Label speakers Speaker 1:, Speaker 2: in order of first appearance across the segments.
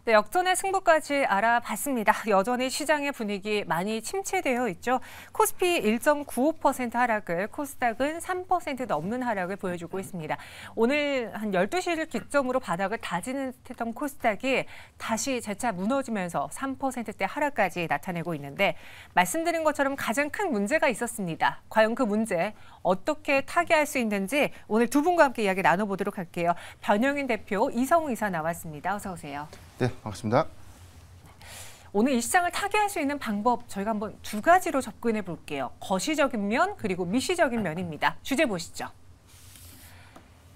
Speaker 1: 네, 역전의 승부까지 알아봤습니다. 여전히 시장의 분위기 많이 침체되어 있죠. 코스피 1.95% 하락을, 코스닥은 3% 넘는 하락을 보여주고 있습니다. 오늘 한 12시를 기점으로 바닥을 다지는 듯했던 코스닥이 다시 재차 무너지면서 3%대 하락까지 나타내고 있는데 말씀드린 것처럼 가장 큰 문제가 있었습니다. 과연 그 문제 어떻게 타개할 수 있는지 오늘 두 분과 함께 이야기 나눠보도록 할게요. 변영인 대표, 이성우 이사 나왔습니다. 어서 오세요.
Speaker 2: 네, 반갑습니다.
Speaker 1: 오늘 이 시장을 타개할 수 있는 방법 저희가 한번 두 가지로 접근해 볼게요. 거시적인 면 그리고 미시적인 면입니다. 주제 보시죠.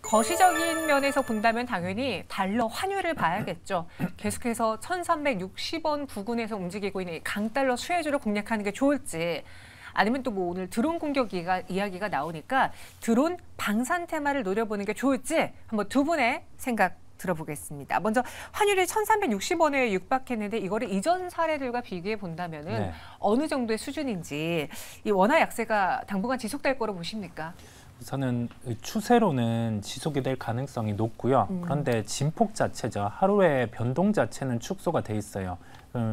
Speaker 1: 거시적인 면에서 본다면 당연히 달러 환율을 봐야겠죠. 계속해서 1360원 부근에서 움직이고 있는 강달러 수혜주를 공략하는 게 좋을지 아니면 또 뭐 오늘 드론 공격 이야기가 나오니까 드론 방산 테마를 노려보는 게 좋을지 한번 두 분의 생각 들어보겠습니다. 먼저 환율이 1360원에 육박했는데 이거를 이전 사례들과 비교해 본다면은 어느 정도의 수준인지 이 원화 약세가 당분간 지속될 거로 보십니까?
Speaker 3: 우선은 추세로는 지속이 될 가능성이 높고요. 그런데 진폭 자체죠. 하루의 변동 자체는 축소가 돼 있어요.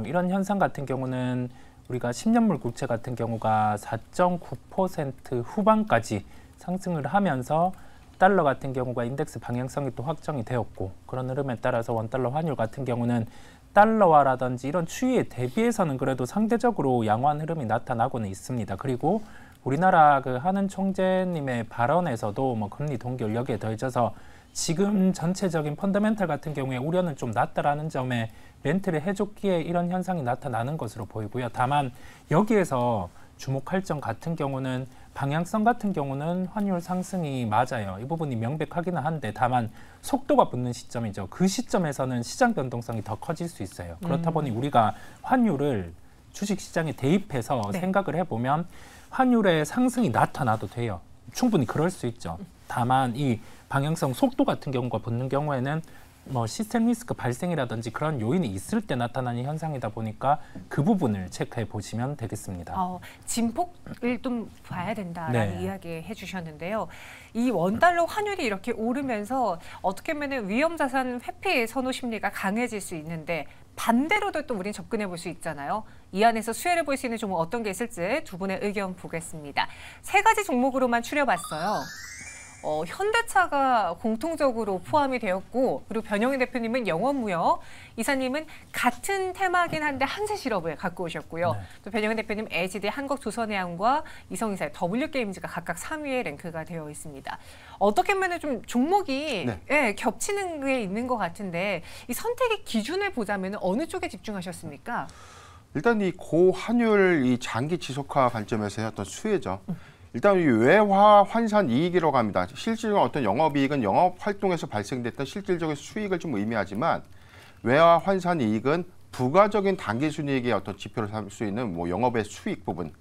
Speaker 3: 이런 현상 같은 경우는 우리가 10년물 국채 같은 경우가 4.9% 후반까지 상승을 하면서 달러 같은 경우가 인덱스 방향성이 또 확정이 되었고 그런 흐름에 따라서 원달러 환율 같은 경우는 달러화라든지 이런 추이에 대비해서는 그래도 상대적으로 양호한 흐름이 나타나고는 있습니다. 그리고 우리나라 그 한은 총재님의 발언에서도 뭐 금리 동결 여기에 더해져서 지금 전체적인 펀더멘탈 같은 경우에 우려는 좀 낮다라는 점에 멘트를 해줬기에 이런 현상이 나타나는 것으로 보이고요. 다만 여기에서 주목할 점 같은 경우는 방향성 같은 경우는 환율 상승이 맞아요. 이 부분이 명백하기는 한데 다만 속도가 붙는 시점이죠. 그 시점에서는 시장 변동성이 더 커질 수 있어요. 그렇다 보니 우리가 환율을 주식시장에 대입해서 생각을 해보면 환율의 상승이 나타나도 돼요. 충분히 그럴 수 있죠. 다만 이 방향성 속도 같은 경우가 붙는 경우에는 뭐 시스템 리스크 발생이라든지 그런 요인이 있을 때 나타나는 현상이다 보니까 그 부분을 체크해 보시면 되겠습니다.
Speaker 1: 진폭을 좀 봐야 된다라는 이야기 해주셨는데요. 이 원달러 환율이 이렇게 오르면서 어떻게 보면 위험자산 회피 선호 심리가 강해질 수 있는데 반대로도 또 우린 접근해 볼 수 있잖아요. 이 안에서 수혜를 볼 수 있는 종목 어떤 게 있을지 두 분의 의견 보겠습니다. 세 가지 종목으로만 추려봤어요. 현대차가 공통적으로 포함이 되었고 그리고 변영인 대표님은 영업무역, 이사님은 같은 테마긴 한데 한세실업을 갖고 오셨고요. 또 변영인 대표님 LGD 한국조선해양과 이성이사의 W게임즈가 각각 3위에 랭크가 되어 있습니다. 어떻게 보면 좀 종목이 겹치는 게 있는 것 같은데 이 선택의 기준을 보자면 어느 쪽에 집중하셨습니까?
Speaker 2: 일단 이 고환율 이 장기 지속화 관점에서의 어떤 수혜죠. 일단 이 외화 환산 이익이라고 합니다. 실질적인 어떤 영업이익은 영업 활동에서 발생됐던 실질적인 수익을 좀 의미하지만 외화 환산 이익은 부가적인 당기순이익의 어떤 지표를 삼을 수 있는 뭐 영업의 수익 부분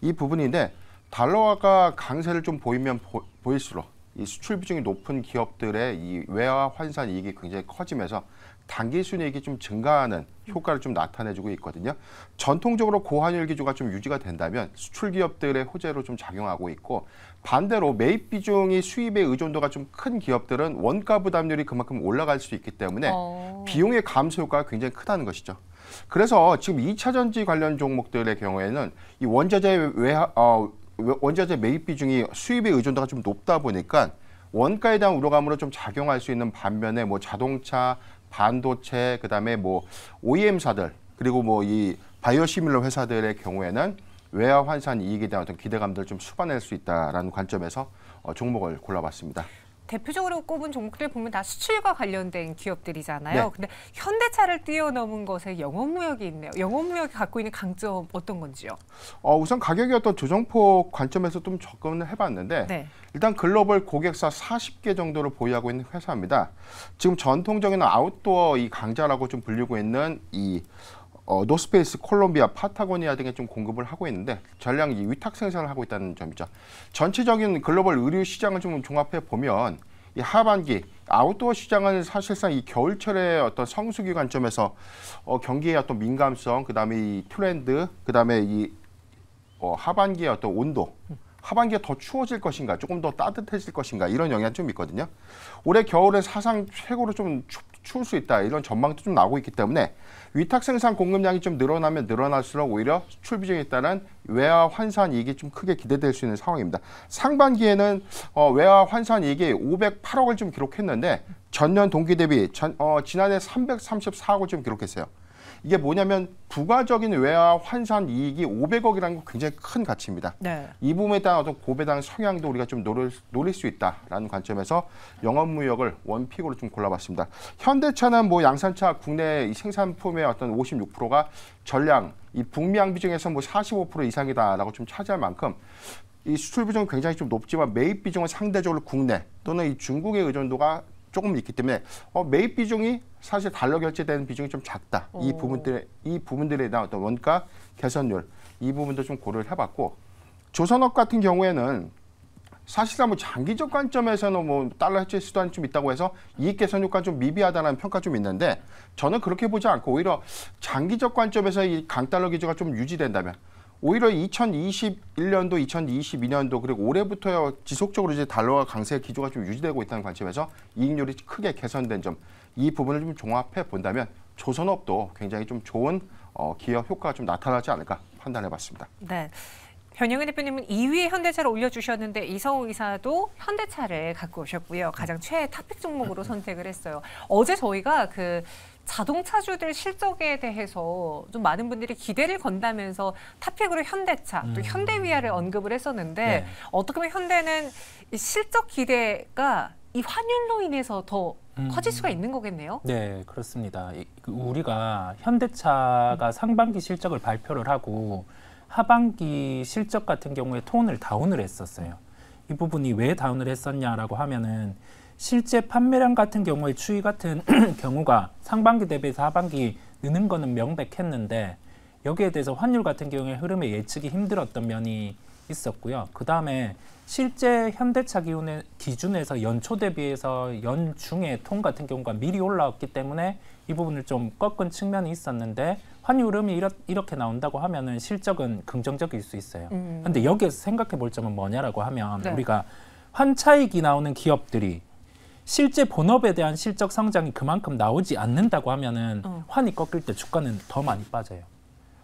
Speaker 2: 이 부분인데 달러화가 강세를 좀 보이면 보일수록 이 수출 비중이 높은 기업들의 이 외화 환산 이익이 굉장히 커지면서 당기순이익이 좀 증가하는 효과를 좀 나타내주고 있거든요. 전통적으로 고환율 기조가 좀 유지가 된다면 수출 기업들의 호재로 좀 작용하고 있고 반대로 매입 비중이 수입의 의존도가 좀 큰 기업들은 원가 부담률이 그만큼 올라갈 수 있기 때문에 비용의 감소 효과가 굉장히 크다는 것이죠. 그래서 지금 2차 전지 관련 종목들의 경우에는 이 원자재 매입 비중이 수입의 의존도가 좀 높다 보니까 원가에 대한 우려감으로 좀 작용할 수 있는 반면에 뭐 자동차, 반도체, 그다음에 뭐 OEM사들 그리고 뭐 이 바이오시밀러 회사들의 경우에는 외화 환산 이익에 대한 어떤 기대감들을 좀 수반할 수 있다라는 관점에서 종목을 골라봤습니다.
Speaker 1: 대표적으로 꼽은 종목들 보면 다 수출과 관련된 기업들이잖아요. 근데 현대차를 뛰어넘은 것에 영업무역이 있네요. 영업무역이 갖고 있는 강점 어떤 건지요?
Speaker 2: 우선 가격의 어떤 조정폭 관점에서 좀 접근을 해봤는데 일단 글로벌 고객사 40개 정도를 보유하고 있는 회사입니다. 지금 전통적인 아웃도어 이 강자라고 좀 불리고 있는 이 노스페이스, 콜롬비아, 파타고니아 등에 좀 공급을 하고 있는데 전량 이 위탁 생산을 하고 있다는 점이죠. 전체적인 글로벌 의류 시장을 좀 종합해 보면 이 하반기 아웃도어 시장은 사실상 이 겨울철의 어떤 성수기 관점에서 경기의 어떤 민감성, 그다음에 이 트렌드, 그다음에 이 하반기의 어떤 온도, 하반기가 더 추워질 것인가, 조금 더 따뜻해질 것인가 이런 영향이 좀 있거든요. 올해 겨울에 사상 최고로 좀 추울 수 있다 이런 전망도 좀 나오고 있기 때문에 위탁 생산 공급량이 좀 늘어나면 늘어날수록 오히려 수출 비중에 따른 외화 환산 이익이 좀 크게 기대될 수 있는 상황입니다. 상반기에는 외화 환산 이익이 508억을 좀 기록했는데 전년 동기 대비 지난해 334억을 좀 기록했어요. 이게 뭐냐면 부가적인 외화 환산 이익이 500억이라는 건 굉장히 큰 가치입니다.
Speaker 1: 네.
Speaker 2: 이 부분에 따른 어떤 고배에 대한 성향도 우리가 좀 노릴 수 있다라는 관점에서 영업무역을 원픽으로 좀 골라봤습니다. 현대차는 뭐 양산차 국내 생산품의 어떤 56%가 전량 이 북미양 비중에서 뭐 45% 이상이다라고 좀 차지할 만큼 이 수출 비중은 굉장히 좀 높지만 매입 비중은 상대적으로 국내 또는 이 중국의 의존도가 조금 있기 때문에 매입 비중이 사실 달러 결제되는 비중이 좀 작다. 이 부분들에 대한 어떤 원가 개선율 이 부분도 좀 고려를 해봤고 조선업 같은 경우에는 사실상 뭐 장기적 관점에서는 뭐 달러 해체 수단이 좀 있다고 해서 이익 개선 효과가 좀 미비하다는 평가 좀 있는데 저는 그렇게 보지 않고 오히려 장기적 관점에서 이 강달러 기조가 좀 유지된다면 오히려 2021년도, 2022년도 그리고 올해부터 지속적으로 이제 달러와 강세 기조가 좀 유지되고 있다는 관점에서 이익률이 크게 개선된 점, 이 부분을 좀 종합해 본다면 조선업도 굉장히 좀 좋은 기업 효과가 좀 나타나지 않을까 판단해봤습니다.
Speaker 1: 네. 변영은 대표님은 2위에 현대차를 올려주셨는데 이성우 이사도 현대차를 갖고 오셨고요. 가장 최애 탑픽 종목으로 선택을 했어요. 어제 저희가 그 자동차주들 실적에 대해서 좀 많은 분들이 기대를 건다면서 탑픽으로 현대차, 또 현대위아를 언급을 했었는데
Speaker 3: 네.
Speaker 1: 어떻게 보면 현대는 이 실적 기대가 이 환율로 인해서 더 커질 수가 있는 거겠네요.
Speaker 3: 네, 그렇습니다. 우리가 현대차가 상반기 실적을 발표를 하고 하반기 실적 같은 경우에 톤을 다운을 했었어요. 이 부분이 왜 다운을 했었냐라고 하면은 실제 판매량 같은 경우에 추이 같은 경우가 상반기 대비해서 하반기 느는 거는 명백했는데 여기에 대해서 환율 같은 경우에 흐름의 예측이 힘들었던 면이 있었고요. 그 다음에 실제 현대차 기준에서 연초 대비해서 연중에 톤 같은 경우가 미리 올라왔기 때문에 이 부분을 좀 꺾은 측면이 있었는데 환율 흐름이 이렇게 나온다고 하면은 실적은 긍정적일 수 있어요. 그런데 여기에서 생각해 볼 점은 뭐냐라고 하면
Speaker 1: 네.
Speaker 3: 우리가 환차익이 나오는 기업들이 실제 본업에 대한 실적 성장이 그만큼 나오지 않는다고 하면은 환이 꺾일 때 주가는 더 많이 빠져요.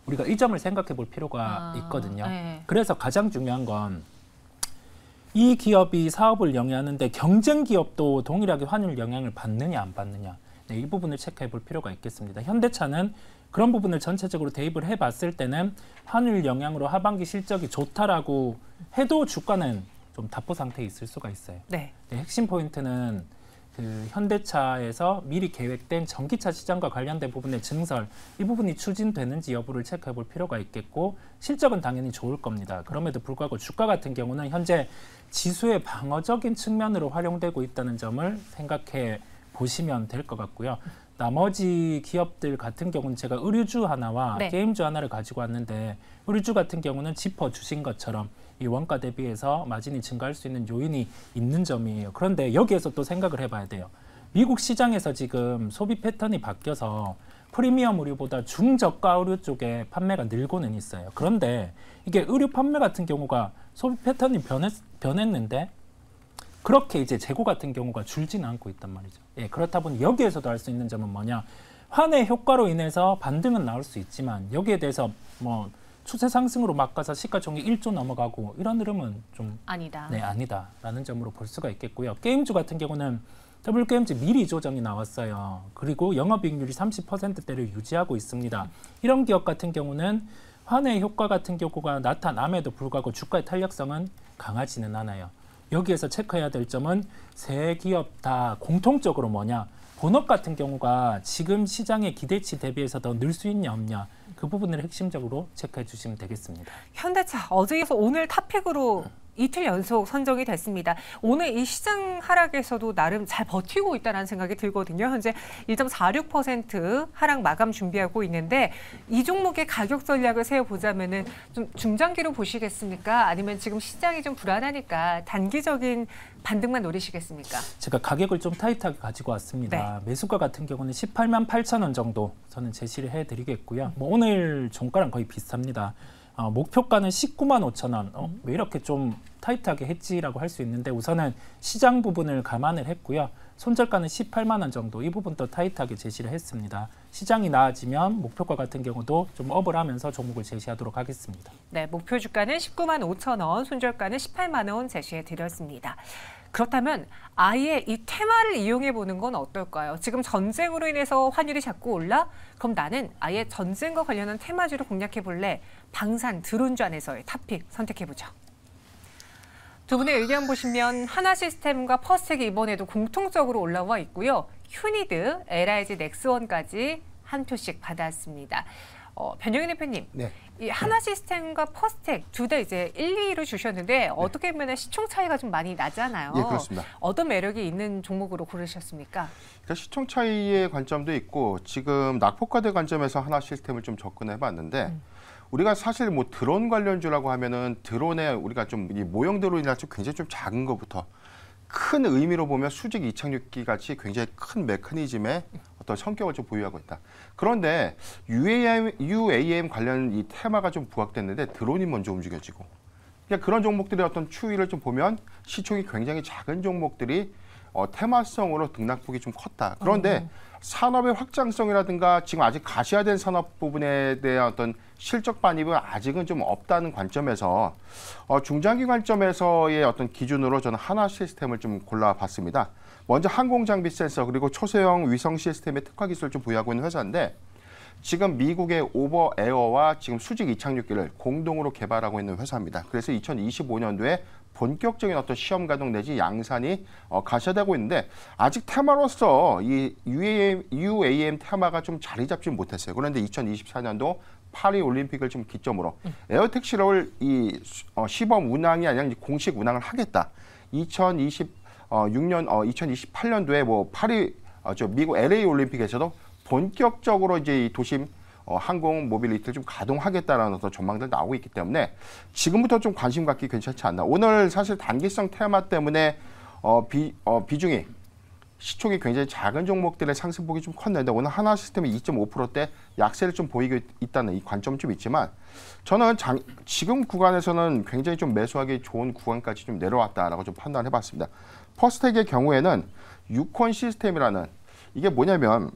Speaker 3: 우리가 이 점을 생각해 볼 필요가 있거든요.
Speaker 1: 네.
Speaker 3: 그래서 가장 중요한 건 이 기업이 사업을 영위하는데 경쟁 기업도 동일하게 환율 영향을 받느냐 안 받느냐, 네, 이 부분을 체크해 볼 필요가 있겠습니다. 현대차는 그런 부분을 전체적으로 대입을 해봤을 때는 환율 영향으로 하반기 실적이 좋다라고 해도 주가는 좀 답보 상태에 있을 수가 있어요.
Speaker 1: 네.
Speaker 3: 네, 핵심 포인트는 그 현대차에서 미리 계획된 전기차 시장과 관련된 부분의 증설, 이 부분이 추진되는지 여부를 체크해 볼 필요가 있겠고 실적은 당연히 좋을 겁니다. 그럼에도 불구하고 주가 같은 경우는 현재 지수의 방어적인 측면으로 활용되고 있다는 점을 생각해 보시면 될 것 같고요. 나머지 기업들 같은 경우는 제가 의류주 하나와
Speaker 1: 네.
Speaker 3: 게임주 하나를 가지고 왔는데 의류주 같은 경우는 짚어주신 것처럼 이 원가 대비해서 마진이 증가할 수 있는 요인이 있는 점이에요. 그런데 여기에서 또 생각을 해봐야 돼요. 미국 시장에서 지금 소비 패턴이 바뀌어서 프리미엄 의류보다 중저가 의류 쪽에 판매가 늘고는 있어요. 그런데 이게 의류 판매 같은 경우가 소비 패턴이 변했는데 그렇게 이제 재고 같은 경우가 줄지는 않고 있단 말이죠. 예, 그렇다 보니 여기에서도 알 수 있는 점은 뭐냐? 환의 효과로 인해서 반등은 나올 수 있지만 여기에 대해서 뭐 추세 상승으로 막아서 시가총액 1조 넘어가고 이런 흐름은 좀
Speaker 1: 아니다.
Speaker 3: 네, 아니다라는 점으로 볼 수가 있겠고요. 게임주 같은 경우는 W게임즈 미리 조정이 나왔어요. 그리고 영업이익률이 30%대를 유지하고 있습니다. 이런 기업 같은 경우는 환의 효과 같은 경우가 나타남에도 불구하고 주가의 탄력성은 강하지는 않아요. 여기에서 체크해야 될 점은 세 기업 다 공통적으로 뭐냐? 본업 같은 경우가 지금 시장의 기대치 대비해서 더 늘 수 있냐 없냐, 그 부분을 핵심적으로 체크해 주시면 되겠습니다.
Speaker 1: 현대차 어제에서 오늘 탑픽으로 이틀 연속 선정이 됐습니다. 오늘 이 시장 하락에서도 나름 잘 버티고 있다는 생각이 들거든요. 현재 1.46% 하락 마감 준비하고 있는데 이 종목의 가격 전략을 세워보자면은 좀 중장기로 보시겠습니까? 아니면 지금 시장이 좀 불안하니까 단기적인 반등만 노리시겠습니까?
Speaker 3: 제가 가격을 좀 타이트하게 가지고 왔습니다.
Speaker 1: 네.
Speaker 3: 매수가 같은 경우는 18만 8천 원 정도 저는 제시를 해드리겠고요. 뭐 오늘 종가랑 거의 비슷합니다. 목표가는 19만 5천 원. 왜 이렇게 좀 타이트하게 했지라고 할 수 있는데 우선은 시장 부분을 감안을 했고요. 손절가는 18만 원 정도 이 부분도 타이트하게 제시를 했습니다. 시장이 나아지면 목표가 같은 경우도 좀 업을 하면서 종목을 제시하도록 하겠습니다.
Speaker 1: 네, 목표 주가는 19만 5천 원, 손절가는 18만 원 제시해 드렸습니다. 그렇다면 아예 이 테마를 이용해 보는 건 어떨까요? 지금 전쟁으로 인해서 환율이 자꾸 올라? 그럼 나는 아예 전쟁과 관련한 테마주를 공략해 볼래? 방산, 드론주 안에서의 탑픽 선택해 보죠. 두 분의 의견 보시면 하나시스템과 퍼스텍이 이번에도 공통적으로 올라와 있고요. 휴니드, LIG 넥스원까지 한 표씩 받았습니다. 변영인 대표님,
Speaker 2: 네.
Speaker 1: 이 하나시스템과 퍼스텍 둘 다 이제 1, 2위로 주셨는데 어떻게 보면 시총 차이가 좀 많이 나잖아요.
Speaker 2: 예, 그렇습니다.
Speaker 1: 어떤 매력이 있는 종목으로 고르셨습니까?
Speaker 2: 그러니까 시총 차이의 관점도 있고 지금 낙폭과대 관점에서 하나시스템을 좀 접근해봤는데 우리가 사실 뭐 드론 관련주라고 하면은 드론에 우리가 좀 이 모형 드론이나 좀 굉장히 좀 작은 것부터 큰 의미로 보면 수직 이착륙기 같이 굉장히 큰 메커니즘의 어떤 성격을 좀 보유하고 있다. 그런데 UAM 관련 이 테마가 좀 부각됐는데 드론이 먼저 움직여지고 그러니까 그런 종목들의 어떤 추이를 좀 보면 시총이 굉장히 작은 종목들이 테마성으로 등락폭이 좀 컸다. 그런데 산업의 확장성이라든가 지금 아직 가시화된 산업 부분에 대한 어떤 실적 반입은 아직은 좀 없다는 관점에서 중장기 관점에서의 어떤 기준으로 저는 하나 시스템을 좀 골라봤습니다. 먼저 항공장비 센서 그리고 초소형 위성 시스템의 특화 기술을 좀 보유하고 있는 회사인데 지금 미국의 오버에어와 지금 수직 이착륙기를 공동으로 개발하고 있는 회사입니다. 그래서 2025년도에 본격적인 어떤 시험 가동 내지 양산이 가셔되고 있는데 아직 테마로서 이 UAM 테마가 좀 자리 잡지 못했어요. 그런데 2024년도 파리 올림픽을 좀 기점으로 에어택시를 이 시범 운항이 아니라 공식 운항을 하겠다. 2028년도에 뭐 파리 미국 LA 올림픽에서도 본격적으로 이제 이 도심 항공 모빌리티를 좀 가동하겠다라는 어떤 전망들 나오고 있기 때문에 지금부터 좀 관심 갖기 괜찮지 않나. 오늘 사실 단기성 테마 때문에 비중이 시총이 굉장히 작은 종목들의 상승폭이 좀 컸는데 오늘 하나 시스템이 2.5%대 약세를 좀 보이고 있다는 이 관점은 좀 있지만 저는 지금 구간에서는 굉장히 좀 매수하기 좋은 구간까지 좀 내려왔다라고 좀 판단을 해봤습니다. 퍼스텍의 경우에는 유콘 시스템이라는 이게 뭐냐면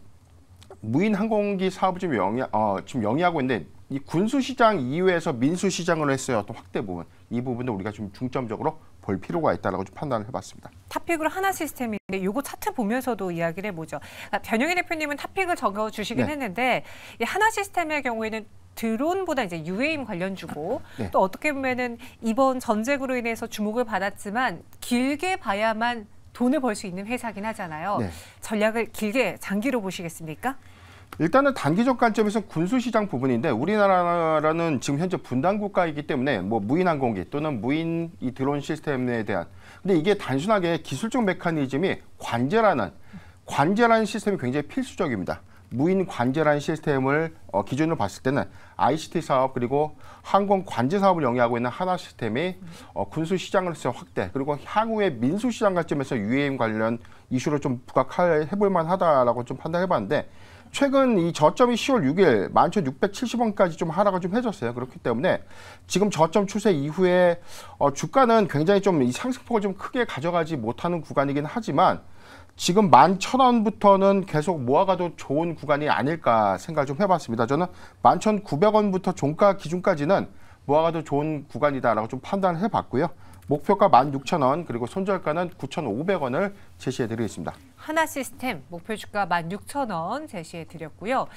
Speaker 2: 무인 항공기 사업을 좀 지금 영위하고 있는데 이 군수 시장 이외에서 민수 시장으로 했어요. 어떤 확대 부분 이 부분도 우리가 좀 중점적으로 볼 필요가 있다라고 좀 판단을 해봤습니다.
Speaker 1: 탑픽으로 하나 시스템인데 이거 차트 보면서도 이야기를 해보죠. 변영희 대표님은 탑픽을 적어주시긴
Speaker 2: 네.
Speaker 1: 했는데 이 하나 시스템의 경우에는 드론보다 이제 UAM 관련주고
Speaker 2: 네.
Speaker 1: 또 어떻게 보면은 이번 전쟁으로 인해서 주목을 받았지만 길게 봐야만 돈을 벌 수 있는 회사긴 하잖아요.
Speaker 2: 네.
Speaker 1: 전략을 길게 장기로 보시겠습니까?
Speaker 2: 일단은 단기적 관점에서 군수 시장 부분인데 우리나라는 지금 현재 분단 국가이기 때문에 뭐 무인 항공기 또는 무인 이 드론 시스템에 대한 근데 이게 단순하게 기술적 메커니즘이 관제라는 시스템이 굉장히 필수적입니다. 무인 관제라는 시스템을 기준으로 봤을 때는 ICT 사업 그리고 항공 관제 사업을 영위하고 있는 하나 시스템이 군수 시장으로서 확대 그리고 향후에 민수 시장 관점에서 UAM 관련 이슈로 좀 부각해볼 만하다라고 좀 판단해봤는데 최근 이 저점이 10월 6일 11,670원까지 좀 하락을 좀 해줬어요. 그렇기 때문에 지금 저점 추세 이후에 주가는 굉장히 좀 이 상승폭을 좀 크게 가져가지 못하는 구간이긴 하지만 지금 11,000원부터는 계속 모아가도 좋은 구간이 아닐까 생각을 좀 해봤습니다. 저는 11,900원부터 종가 기준까지는 모아가도 좋은 구간이다라고 좀 판단을 해봤고요. 목표가 16,000원 그리고 손절가는 9,500원을 제시해드리겠습니다.
Speaker 1: 하나 시스템 목표 주가 16,000원 제시해 드렸고요.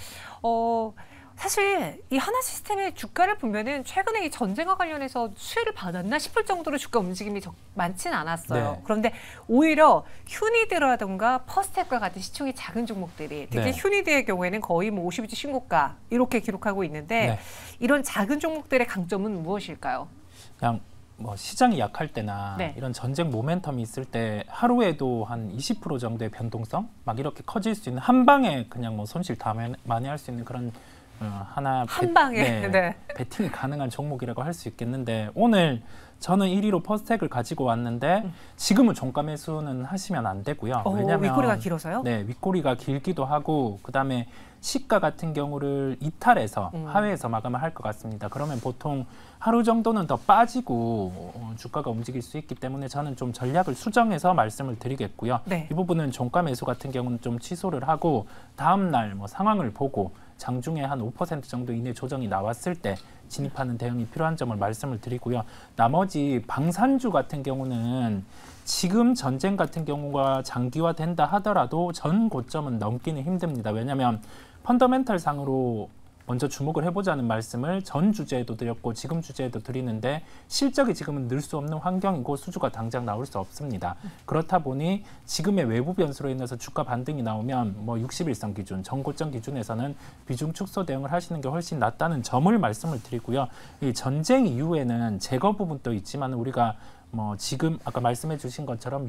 Speaker 1: 사실 이 하나 시스템의 주가를 보면은 최근에 이 전쟁과 관련해서 수혜를 받았나 싶을 정도로 주가 움직임이 많지는 않았어요.
Speaker 3: 네.
Speaker 1: 그런데 오히려 휴니드라든가 퍼스텍과 같은 시총이 작은 종목들이 특히
Speaker 3: 네.
Speaker 1: 휴니드의 경우에는 거의 뭐 50일치 신고가 이렇게 기록하고 있는데
Speaker 3: 네.
Speaker 1: 이런 작은 종목들의 강점은 무엇일까요?
Speaker 3: 그냥 뭐 시장이 약할 때나
Speaker 1: 네.
Speaker 3: 이런 전쟁 모멘텀이 있을 때 하루에도 한 20% 정도의 변동성 막 이렇게 커질 수 있는 한 방에 그냥 뭐 손실 다 많이 할 수 있는 그런 하나
Speaker 1: 한 방에 네.
Speaker 3: 배팅이 가능한 종목이라고 할 수 있겠는데 오늘 저는 1위로 퍼스텍을 가지고 왔는데 지금은 종가 매수는 하시면 안 되고요. 왜냐하면
Speaker 1: 윗꼬리가 길어서요?
Speaker 3: 네, 윗꼬리가 길기도 하고 그다음에 시가 같은 경우를 이탈해서 하회에서 마감을 할 것 같습니다. 그러면 보통 하루 정도는 더 빠지고 주가가 움직일 수 있기 때문에 저는 좀 전략을 수정해서 말씀을 드리겠고요.
Speaker 1: 네.
Speaker 3: 이 부분은 종가 매수 같은 경우는 좀 취소를 하고 다음 날 뭐 상황을 보고 장중에 한 5% 정도 이내 조정이 나왔을 때 진입하는 대응이 필요한 점을 말씀을 드리고요. 나머지 방산주 같은 경우는 지금 전쟁 같은 경우가 장기화된다 하더라도 전 고점은 넘기는 힘듭니다. 왜냐하면 펀더멘탈 상으로 먼저 주목을 해보자는 말씀을 전 주제에도 드렸고 지금 주제에도 드리는데 실적이 지금은 늘 수 없는 환경이고 수주가 당장 나올 수 없습니다. 그렇다 보니 지금의 외부 변수로 인해서 주가 반등이 나오면 뭐 60일선 기준, 전고점 기준에서는 비중 축소 대응을 하시는 게 훨씬 낫다는 점을 말씀을 드리고요. 이 전쟁 이후에는 제거 부분도 있지만 우리가 뭐 지금 아까 말씀해 주신 것처럼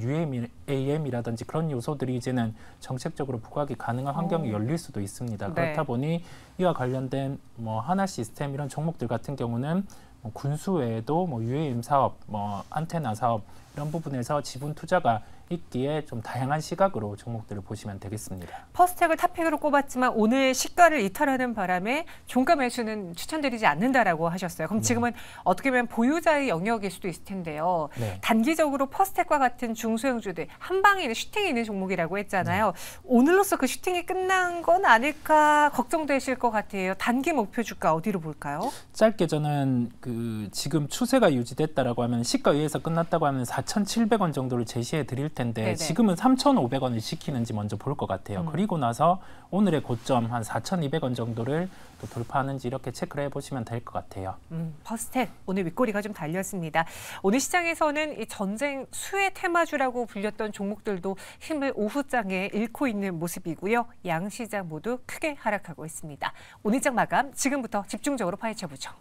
Speaker 3: UAM이라든지 그런 요소들이 이제는 정책적으로 부각이 가능한 환경이 열릴 수도 있습니다.
Speaker 1: 네.
Speaker 3: 그렇다 보니 이와 관련된 뭐 하나 시스템 이런 종목들 같은 경우는 뭐 군수 외에도 뭐 UAM 사업, 뭐 안테나 사업 이런 부분에서 지분 투자가 있기에 좀 다양한 시각으로 종목들을 보시면 되겠습니다.
Speaker 1: 퍼스텍을 탑픽으로 꼽았지만 오늘 시가를 이탈하는 바람에 종가 매수는 추천드리지 않는다라고 하셨어요. 그럼 지금은 어떻게 보면 보유자의 영역일 수도 있을 텐데요.
Speaker 3: 네.
Speaker 1: 단기적으로 퍼스텍과 같은 중소형주들 한 방에 있는 슈팅이 있는 종목이라고 했잖아요. 오늘로써 그 슈팅이 끝난 건 아닐까 걱정되실 것 같아요. 단기 목표 주가 어디로 볼까요?
Speaker 3: 짧게 저는 그 지금 추세가 유지됐다라고 하면 시가 위에서 끝났다고 하면 4,700원 정도를 제시해 드릴 텐데
Speaker 1: 네네.
Speaker 3: 지금은 3,500원을 지키는지 먼저 볼 것 같아요. 그리고 나서 오늘의 고점 한 4,200원 정도를 또 돌파하는지 이렇게 체크를 해보시면 될 것 같아요.
Speaker 1: 퍼스텍 오늘 윗꼬리가 좀 달렸습니다. 오늘 시장에서는 이 전쟁 수혜 테마주라고 불렸던 종목들도 힘을 오후장에 잃고 있는 모습이고요. 양시장 모두 크게 하락하고 있습니다. 오늘 장 마감 지금부터 집중적으로 파헤쳐보죠.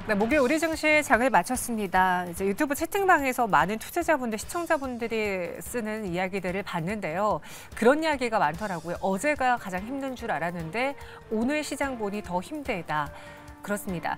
Speaker 1: 네, 목요일 우리 증시 장을 마쳤습니다. 이제 유튜브 채팅방에서 많은 투자자분들, 시청자분들이 쓰는 이야기들을 봤는데요. 그런 이야기가 많더라고요. 어제가 가장 힘든 줄 알았는데 오늘 시장 보니 더 힘들다. 그렇습니다.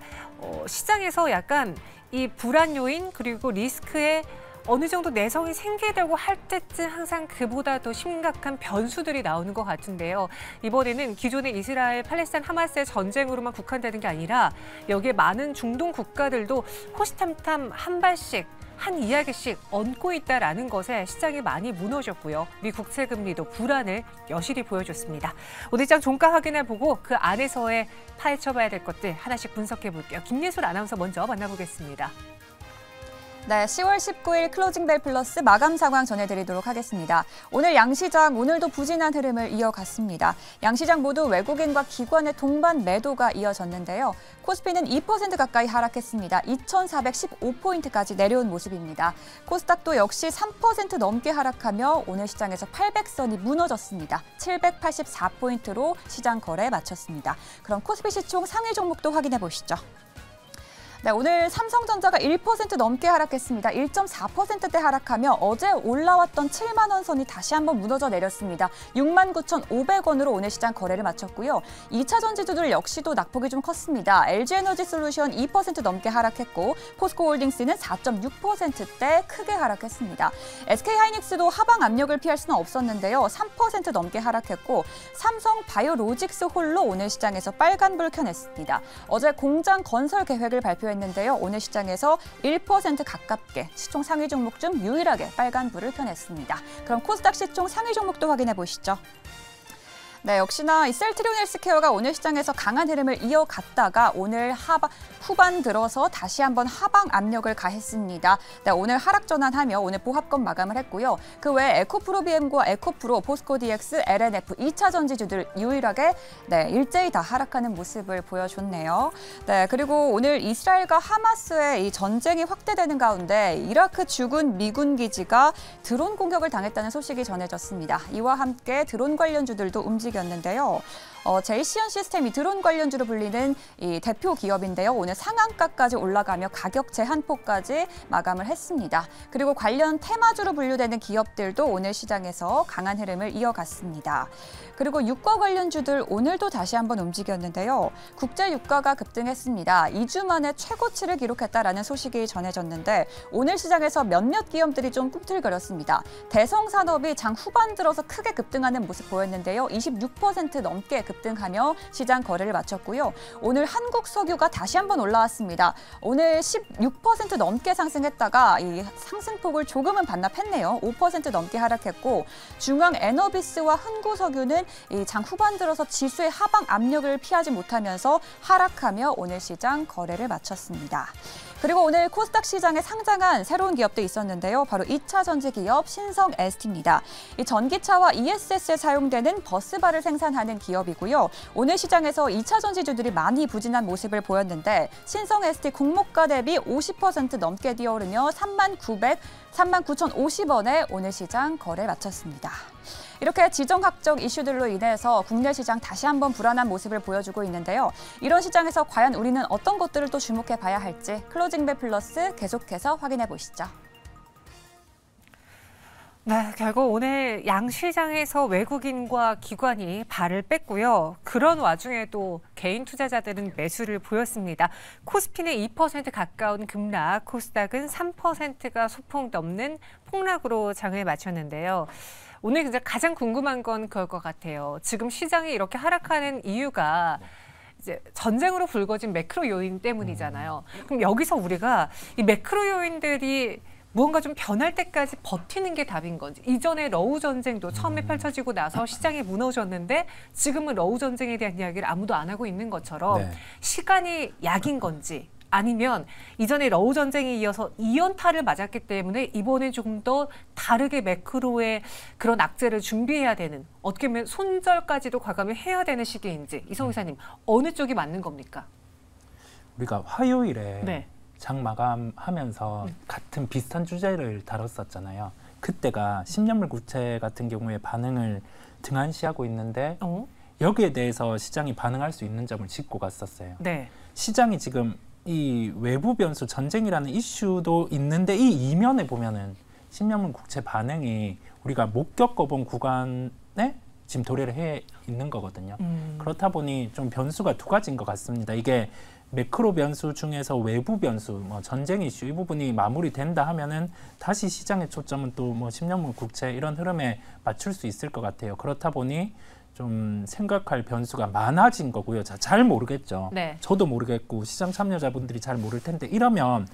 Speaker 1: 시장에서 약간 이 불안 요인 그리고 리스크에 어느 정도 내성이 생기려고 할 때쯤 항상 그보다 더 심각한 변수들이 나오는 것 같은데요. 이번에는 기존의 이스라엘, 팔레스타인, 하마스의 전쟁으로만 국한되는 게 아니라 여기에 많은 중동 국가들도 호시탐탐 한 발씩 한 이야기씩 얹고 있다라는 것에 시장이 많이 무너졌고요. 미 국채 금리도 불안을 여실히 보여줬습니다. 오늘 장 종가 확인해보고 그 안에서의 파헤쳐봐야 될 것들 하나씩 분석해볼게요. 김예솔 아나운서 먼저 만나보겠습니다.
Speaker 4: 네, 10월 19일 클로징벨 플러스 마감 상황 전해드리도록 하겠습니다. 오늘 양시장 오늘도 부진한 흐름을 이어갔습니다. 양시장 모두 외국인과 기관의 동반 매도가 이어졌는데요. 코스피는 2% 가까이 하락했습니다. 2,415포인트까지 내려온 모습입니다. 코스닥도 역시 3% 넘게 하락하며 오늘 시장에서 800선이 무너졌습니다. 784포인트로 시장 거래 마쳤습니다. 그럼 코스피 시총 상위 종목도 확인해 보시죠. 네, 오늘 삼성전자가 1% 넘게 하락했습니다. 1.4%대 하락하며 어제 올라왔던 7만 원 선이 다시 한번 무너져 내렸습니다. 69,500원으로 오늘 시장 거래를 마쳤고요. 2차 전지주들 역시도 낙폭이 좀 컸습니다. LG에너지솔루션 2% 넘게 하락했고 포스코홀딩스는 4.6%대 크게 하락했습니다. SK하이닉스도 하방 압력을 피할 수는 없었는데요. 3% 넘게 하락했고 삼성바이오로직스 홀로 오늘 시장에서 빨간불 켜냈습니다. 어제 공장 건설 계획을 발표했는데요. 오늘 시장에서 1% 가깝게 시총 상위 종목 중 유일하게 빨간불을 켜냈습니다. 그럼 코스닥 시총 상위 종목도 확인해 보시죠. 네, 역시나 이 셀트리온 헬스케어가 오늘 시장에서 강한 흐름을 이어갔다가 오늘 후반 들어서 다시 한번 하방 압력을 가했습니다. 네, 오늘 하락 전환하며 오늘 보합권 마감을 했고요. 그 외에 에코프로비엠과 에코프로, 포스코DX, LNF 2차 전지주들 유일하게 일제히 다 하락하는 모습을 보여줬네요. 네, 그리고 오늘 이스라엘과 하마스의 이 전쟁이 확대되는 가운데 이라크 주군 미군 기지가 드론 공격을 당했다는 소식이 전해졌습니다. 이와 함께 드론 관련주들도 움직였는데요. 제이시언 시스템이 드론 관련주로 불리는 이 대표 기업인데요. 오늘 상한가까지 올라가며 가격 제한폭까지 마감을 했습니다. 그리고 관련 테마주로 분류되는 기업들도 오늘 시장에서 강한 흐름을 이어갔습니다. 그리고 유가 관련주들 오늘도 다시 한번 움직였는데요. 국제 유가가 급등했습니다. 2주 만에 최고치를 기록했다라는 소식이 전해졌는데 오늘 시장에서 몇몇 기업들이 좀 꿈틀거렸습니다. 대성산업이 장 후반 들어서 크게 급등하는 모습 보였는데요. 26% 넘게 급등하며 시장 거래를 마쳤고요. 오늘 한국석유가 다시 한번 올라왔습니다. 오늘 16% 넘게 상승했다가 이 상승폭을 조금은 반납했네요. 5% 넘게 하락했고 중앙에너비스와 흥구석유는 이 장 후반 들어서 지수의 하방 압력을 피하지 못하면서 하락하며 오늘 시장 거래를 마쳤습니다. 그리고 오늘 코스닥 시장에 상장한 새로운 기업도 있었는데요. 바로 2차 전지 기업 신성ST입니다. 이 전기차와 ESS에 사용되는 버스바를 생산하는 기업이고요. 오늘 시장에서 2차 전지주들이 많이 부진한 모습을 보였는데 신성ST 공모가 대비 50% 넘게 뛰어오르며 39,050원에 오늘 시장 거래 마쳤습니다. 이렇게 지정학적 이슈들로 인해서 국내 시장 다시 한번 불안한 모습을 보여주고 있는데요. 이런 시장에서 과연 우리는 어떤 것들을 또 주목해 봐야 할지 클로징벨 플러스 계속해서 확인해 보시죠.
Speaker 1: 네, 결국 오늘 양시장에서 외국인과 기관이 발을 뺐고요. 그런 와중에도 개인 투자자들은 매수를 보였습니다. 코스피는 2% 가까운 급락, 코스닥은 3%가 소폭 넘는 폭락으로 장을 마쳤는데요. 오늘 가장 궁금한 건 그럴 것 같아요. 지금 시장이 이렇게 하락하는 이유가 이제 전쟁으로 불거진 매크로 요인 때문이잖아요. 그럼 여기서 우리가 이 매크로 요인들이 무언가 좀 변할 때까지 버티는 게 답인 건지. 이전에 러우 전쟁도 처음에 펼쳐지고 나서 시장이 무너졌는데 지금은 러우 전쟁에 대한 이야기를 아무도 안 하고 있는 것처럼 시간이 약인 건지 아니면 이전에 러우 전쟁에 이어서 2연타를 맞았기 때문에 이번엔 조금 더 다르게 매크로의 그런 악재를 준비해야 되는, 어떻게 보면 손절까지도 과감히 해야 되는 시기인지, 이성 이사님 어느 쪽이 맞는 겁니까?
Speaker 3: 우리가 화요일에
Speaker 1: 네.
Speaker 3: 장 마감하면서 같은 비슷한 주제를 다뤘었잖아요. 그때가 10년물 국채 같은 경우에 반응을 등한시하고 있는데 여기에 대해서 시장이 반응할 수 있는 점을 짚고 갔었어요.
Speaker 1: 네.
Speaker 3: 시장이 지금 이 외부 변수 전쟁이라는 이슈도 있는데 이 이면에 보면은 10년물 국채 반응이 우리가 못 겪어본 구간에 지금 도래를 해 있는 거거든요. 그렇다 보니 좀 변수가 두 가지인 것 같습니다. 이게 매크로 변수 중에서 외부 변수, 뭐 전쟁 이슈 이 부분이 마무리된다 하면은 다시 시장의 초점은 또 뭐 10년물 국채 이런 흐름에 맞출 수 있을 것 같아요. 그렇다 보니 좀 생각할 변수가 많아진 거고요. 잘 모르겠죠.
Speaker 1: 네.
Speaker 3: 저도 모르겠고 시장 참여자분들이 잘 모를 텐데 이러면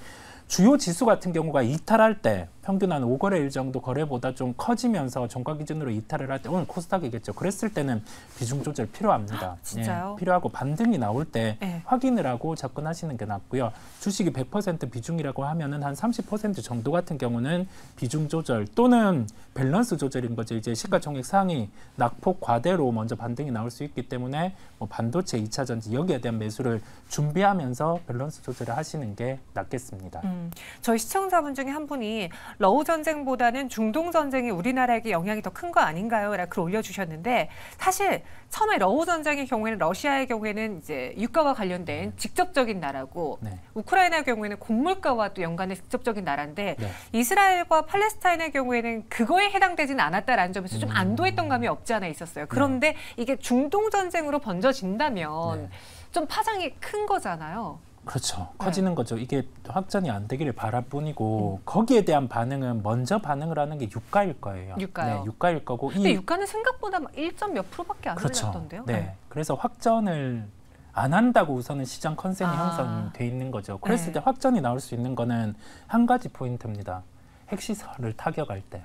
Speaker 3: 주요 지수 같은 경우가 이탈할 때 평균 한 5거래일 정도 거래보다 좀 커지면서 종가 기준으로 이탈을 할 때 오늘 코스닥이겠죠. 그랬을 때는 비중 조절 필요합니다.
Speaker 1: 진짜요?
Speaker 3: 필요하고 반등이 나올 때
Speaker 1: 네.
Speaker 3: 확인을 하고 접근하시는 게 낫고요. 주식이 100% 비중이라고 하면은 한 30% 정도 같은 경우는 비중 조절 또는 밸런스 조절인 거죠. 이제 시가총액 상위 낙폭 과대로 먼저 반등이 나올 수 있기 때문에 뭐 반도체, 2차 전지 여기에 대한 매수를 준비하면서 밸런스 조절을 하시는 게 낫겠습니다.
Speaker 1: 저희 시청자분 중에 한 분이 러우 전쟁보다는 중동 전쟁이 우리나라에게 영향이 더 큰 거 아닌가요? 라고 글 올려주셨는데 사실 처음에 러우 전쟁의 경우에는 러시아의 경우에는 이제 유가와 관련된 직접적인 나라고 우크라이나의 경우에는 곡물가와 또 연관된 직접적인 나라인데 이스라엘과 팔레스타인의 경우에는 그거에 해당되지는 않았다라는 점에서 좀 안도했던 감이 없지 않아 있었어요. 그런데 이게 중동 전쟁으로 번져진다면 좀 파장이 큰 거잖아요.
Speaker 3: 그렇죠. 커지는 거죠. 이게 확전이 안 되기를 바랄 뿐이고 거기에 대한 반응은 먼저 반응을 하는 게 유가일 거예요.
Speaker 1: 유가요.
Speaker 3: 네, 유가일 거고.
Speaker 1: 근데 유가는 생각보다 막 1점 몇 프로밖에 안 올랐던데요.
Speaker 3: 네. 그래서 확전을 안 한다고 우선은 시장 컨센이 형성돼 있는 거죠. 그랬을 때 확전이 나올 수 있는 거는 한 가지 포인트입니다. 핵시설을 타격할 때.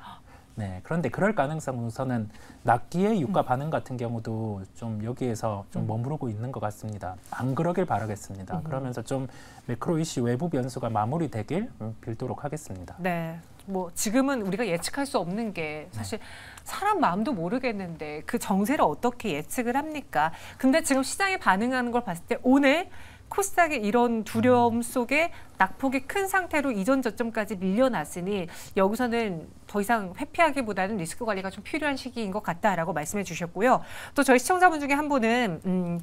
Speaker 3: 네, 그런데 그럴 가능성은 우선은 낮기에 유가 반응 같은 경우도 좀 여기에서 좀 머무르고 있는 것 같습니다. 안 그러길 바라겠습니다. 그러면서 좀 매크로 이슈 외부 변수가 마무리되길 빌도록 하겠습니다.
Speaker 1: 네, 뭐 지금은 우리가 예측할 수 없는 게 사실 사람 마음도 모르겠는데 그 정세를 어떻게 예측을 합니까? 근데 지금 시장이 반응하는 걸 봤을 때 오늘 코스닥의 이런 두려움 속에 낙폭이 큰 상태로 이전 저점까지 밀려났으니 여기서는 더 이상 회피하기보다는 리스크 관리가 좀 필요한 시기인 것 같다라고 말씀해 주셨고요. 또 저희 시청자분 중에 한 분은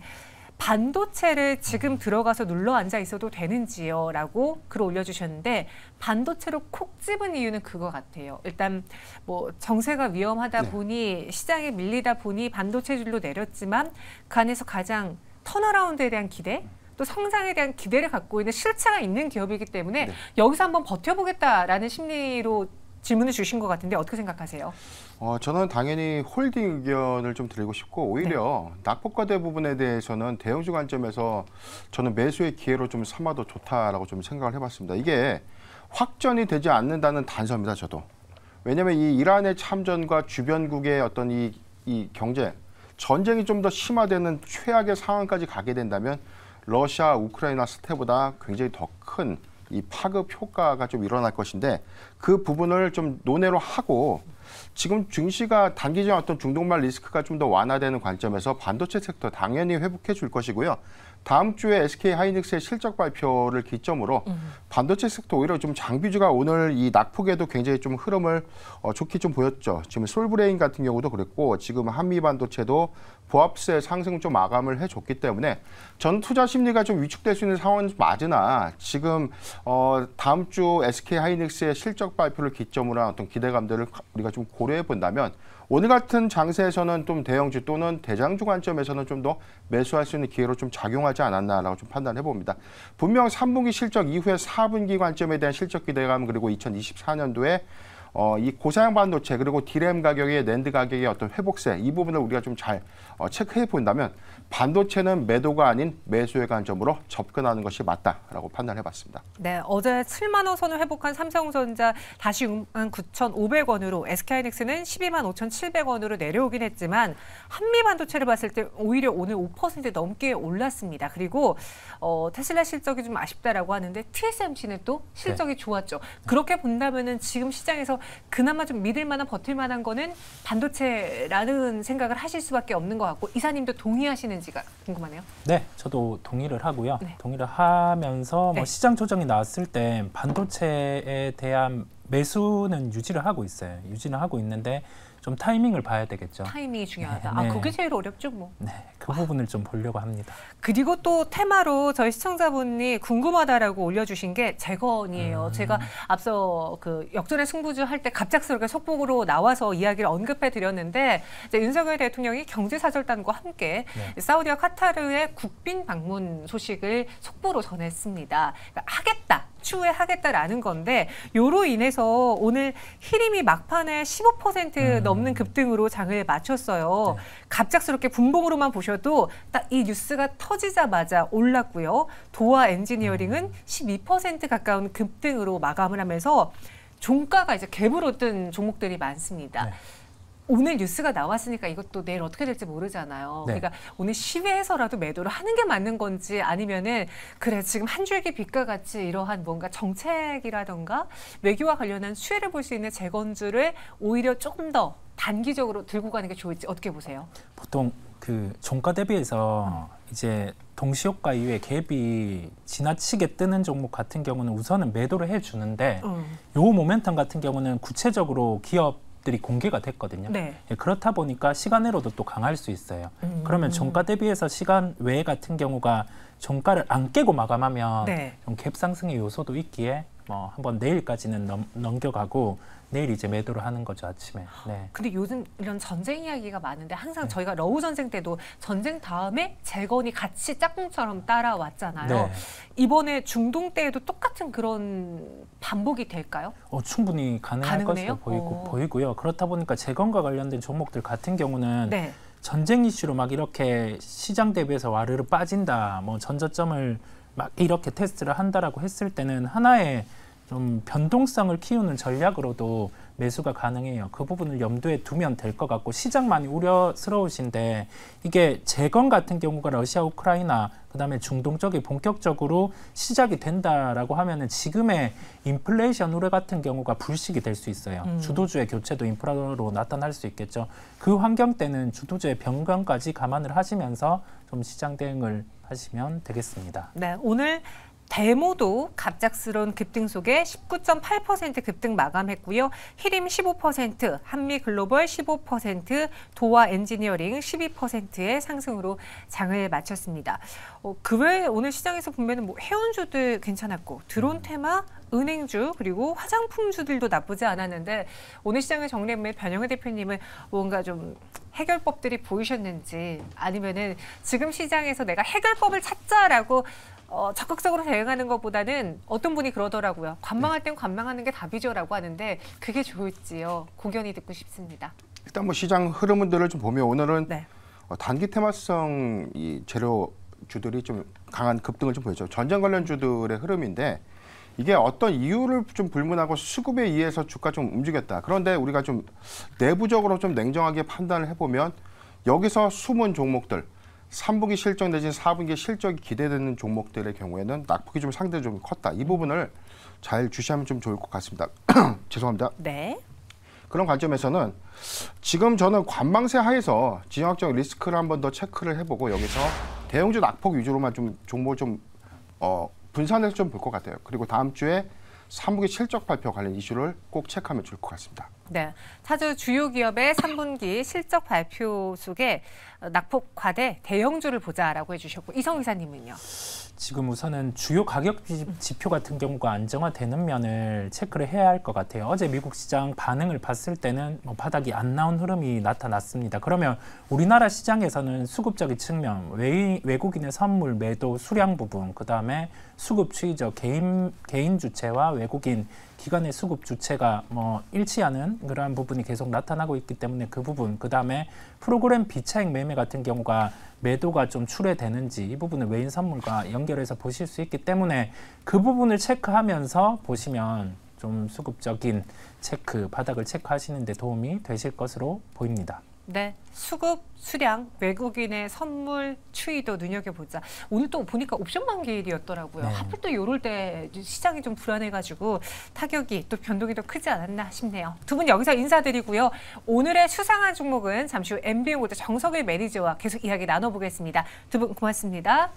Speaker 1: 반도체를 지금 들어가서 눌러 앉아 있어도 되는지요? 라고 글 올려주셨는데 반도체로 콕 집은 이유는 그거 같아요. 일단 뭐 정세가 위험하다 보니 시장에 밀리다 보니 반도체줄로 내렸지만 그 안에서 가장 턴어라운드에 대한 기대 또 성장에 대한 기대를 갖고 있는 실체가 있는 기업이기 때문에 여기서 한번 버텨보겠다라는 심리로 질문을 주신 것 같은데 어떻게 생각하세요?
Speaker 2: 저는 당연히 홀딩 의견을 좀 드리고 싶고 오히려 낙폭과대 부분에 대해서는 대형주 관점에서 저는 매수의 기회로 좀 삼아도 좋다라고 좀 생각을 해봤습니다. 이게 확전이 되지 않는다는 단서입니다. 저도. 왜냐하면 이 이란의 참전과 주변국의 어떤 이 경제, 전쟁이 좀 더 심화되는 최악의 상황까지 가게 된다면 러시아, 우크라이나 사태보다 굉장히 더 큰 이 파급 효과가 좀 일어날 것인데 그 부분을 좀 논외로 하고 지금 증시가 단기적 어떤 중동발 리스크가 좀 더 완화되는 관점에서 반도체 섹터 당연히 회복해 줄 것이고요. 다음 주에 SK 하이닉스의 실적 발표를 기점으로 반도체 섹터 오히려 좀 장비주가 오늘 이 낙폭에도 굉장히 좀 흐름을 좋게 좀 보였죠. 지금 솔브레인 같은 경우도 그랬고 지금 한미 반도체도 보합세 상승 좀 마감을 해줬기 때문에 전 투자 심리가 좀 위축될 수 있는 상황은 맞으나 지금 다음 주 SK 하이닉스의 실적 발표를 기점으로 한 어떤 기대감들을 우리가 좀 고려해 본다면 오늘 같은 장세에서는 좀 대형주 또는 대장주 관점에서는 좀 더 매수할 수 있는 기회로 좀 작용하지 않았나라고 좀 판단해 봅니다. 분명 3분기 실적 이후에 4분기 관점에 대한 실적 기대감 그리고 2024년도에 이 고사양 반도체 그리고 디램 가격의 낸드 가격의 어떤 회복세 이 부분을 우리가 좀 잘 체크해 본다면 반도체는 매도가 아닌 매수의 관점으로 접근하는 것이 맞다라고 판단해 봤습니다.
Speaker 1: 네, 어제 7만 원 선을 회복한 삼성전자 다시 69,500원으로 SK하이닉스는 125,700원으로 내려오긴 했지만 한미 반도체를 봤을 때 오히려 오늘 5% 넘게 올랐습니다. 그리고 테슬라 실적이 좀 아쉽다라고 하는데 TSMC는 또 실적이 좋았죠. 그렇게 본다면은 지금 시장에서 그나마 좀 믿을 만한 버틸 만한 거는 반도체라는 생각을 하실 수밖에 없는 것 같고 이사님도 동의하시는지가 궁금하네요.
Speaker 3: 네, 저도 동의를 하고요.
Speaker 1: 네.
Speaker 3: 동의를 하면서
Speaker 1: 네.
Speaker 3: 뭐 시장 조정이 나왔을 때 반도체에 대한 매수는 유지를 하고 있어요. 유지는 하고 있는데 좀 타이밍을 봐야 되겠죠.
Speaker 1: 타이밍이 중요하다.
Speaker 3: 네.
Speaker 1: 아, 그게 제일 어렵죠, 뭐.
Speaker 3: 네, 그 부분을 좀 보려고 합니다.
Speaker 1: 그리고 또 테마로 저희 시청자분이 궁금하다라고 올려주신 게 재건이에요. 제가 앞서 그 역전의 승부주 할 때 갑작스럽게 속보로 나와서 이야기를 언급해 드렸는데 이제 윤석열 대통령이 경제사절단과 함께 사우디와 카타르의 국빈 방문 소식을 속보로 전했습니다. 그러니까 하겠다. 추후에 하겠다라는 건데 요로 인해서 오늘 히림이 막판에 15% 넘는 급등으로 장을 마쳤어요. 갑작스럽게 분봉으로만 보셔도 딱 이 뉴스가 터지자마자 올랐고요. 도화 엔지니어링은 12% 가까운 급등으로 마감을 하면서 종가가 이제 갭으로 뜬 종목들이 많습니다.
Speaker 3: 네.
Speaker 1: 오늘 뉴스가 나왔으니까 이것도 내일 어떻게 될지 모르잖아요.
Speaker 3: 네.
Speaker 1: 그러니까 오늘 시외해서라도 매도를 하는 게 맞는 건지 아니면은 그래 지금 한 줄기 빛과 같이 이러한 뭔가 정책이라던가 외교와 관련한 수혜를 볼 수 있는 재건주를 오히려 조금 더 단기적으로 들고 가는 게 좋을지 어떻게 보세요?
Speaker 3: 보통 그 종가 대비해서 이제 동시효과 이후에 갭이 지나치게 뜨는 종목 같은 경우는 우선은 매도를 해주는데 요 모멘텀 같은 경우는 구체적으로 기업들이 공개가 됐거든요.
Speaker 1: 네.
Speaker 3: 예, 그렇다 보니까 시간외로도 또 강할 수 있어요. 그러면 종가 대비해서 시간 외 같은 경우가 종가를 안 깨고 마감하면
Speaker 1: 네.
Speaker 3: 좀 갭 상승의 요소도 있기에 뭐 한번 내일까지는 넘겨가고 내일 이제 매도를 하는 거죠, 아침에. 네.
Speaker 1: 근데 요즘 이런 전쟁 이야기가 많은데 항상 저희가 러우 전쟁 때도 전쟁 다음에 재건이 같이 짝꿍처럼 따라왔잖아요.
Speaker 3: 네.
Speaker 1: 이번에 중동 때에도 똑같은 그런 반복이 될까요?
Speaker 3: 충분히 가능할
Speaker 1: 가능해요?
Speaker 3: 것으로 보이고요. 그렇다 보니까 재건과 관련된 종목들 같은 경우는
Speaker 1: 네.
Speaker 3: 전쟁 이슈로 막 이렇게 시장 대비해서 와르르 빠진다, 뭐 전저점을 막 이렇게 테스트를 한다라고 했을 때는 하나의 좀 변동성을 키우는 전략으로도 매수가 가능해요. 그 부분을 염두에 두면 될 것 같고 시장 많이 우려스러우신데 이게 재건 같은 경우가 러시아, 우크라이나 그다음에 중동 쪽이 본격적으로 시작이 된다라고 하면은 지금의 인플레이션 우려 같은 경우가 불식이 될 수 있어요. 주도주의 교체도 인프라로 나타날 수 있겠죠. 그 환경 때는 주도주의 변경까지 감안을 하시면서 좀 시장 대응을 하시면 되겠습니다.
Speaker 1: 네, 오늘 데모도 갑작스러운 급등 속에 19.8% 급등 마감했고요. 히림 15%, 한미글로벌 15%, 도화 엔지니어링 12%의 상승으로 장을 마쳤습니다. 그 외에 오늘 시장에서 보면 뭐 해운주들 괜찮았고 드론 테마, 은행주 그리고 화장품주들도 나쁘지 않았는데 오늘 시장을 정리해보면 변영애 대표님은 뭔가 좀 해결법들이 보이셨는지 아니면은 지금 시장에서 내가 해결법을 찾자라고 적극적으로 대응하는 것보다는 어떤 분이 그러더라고요. 관망할 땐 관망하는 게 답이죠라고 하는데 그게 좋을지요. 고견이 듣고 싶습니다.
Speaker 2: 일단 뭐 시장 흐름들을 좀 보면 오늘은
Speaker 1: 네.
Speaker 2: 단기 테마성 이 재료주들이 좀 강한 급등을 좀 보였죠. 전쟁 관련주들의 흐름인데 이게 어떤 이유를 좀 불문하고 수급에 의해서 주가 좀 움직였다. 그런데 우리가 좀 내부적으로 좀 냉정하게 판단을 해보면 여기서 숨은 종목들 3분기 실적 내지는 4분기 실적이 기대되는 종목들의 경우에는 낙폭이 좀 상대적으로 좀 컸다. 이 부분을 잘 주시하면 좀 좋을 것 같습니다. 죄송합니다.
Speaker 1: 네.
Speaker 2: 그런 관점에서는 지금 저는 관망세 하에서 진영학적 리스크를 한 번 더 체크를 해보고 여기서 대형주 낙폭 위주로만 좀 종목을 좀 분산해서 좀 볼 것 같아요. 그리고 다음 주에 3분기 실적 발표 관련 이슈를 꼭 체크하면 좋을 것 같습니다.
Speaker 1: 네, 차주 주요 기업의 3분기 실적 발표 속에 낙폭 과대 대형주를 보자라고 해주셨고 이성 이사님은요?
Speaker 3: 지금 우선은 주요 가격 지표 같은 경우가 안정화되는 면을 체크를 해야 할 것 같아요. 어제 미국 시장 반응을 봤을 때는 뭐 바닥이 안 나온 흐름이 나타났습니다. 그러면 우리나라 시장에서는 수급적인 측면, 외국인의 선물 매도 수량 부분, 그다음에 수급 추이죠. 개인 주체와 외국인 기관의 수급 주체가 뭐 일치하는 그러한 부분이 계속 나타나고 있기 때문에 그 부분, 그다음에 프로그램 비차익 매매 같은 경우가 매도가 좀 출회되는지 이 부분을 외인 선물과 연결해서 보실 수 있기 때문에 그 부분을 체크하면서 보시면 좀 수급적인 체크, 바닥을 체크하시는 데 도움이 되실 것으로 보입니다.
Speaker 1: 네, 수급, 수량, 외국인의 선물 추이도 눈여겨보자. 오늘 또 보니까 옵션 만기일이었더라고요.
Speaker 3: 네.
Speaker 1: 하필 또 이럴 때 시장이 좀 불안해가지고 타격이 또 변동이 더 크지 않았나 싶네요. 두 분 여기서 인사드리고요. 오늘의 수상한 종목은 잠시 후 MBN골드 정석일 매니저와 계속 이야기 나눠보겠습니다. 두 분 고맙습니다.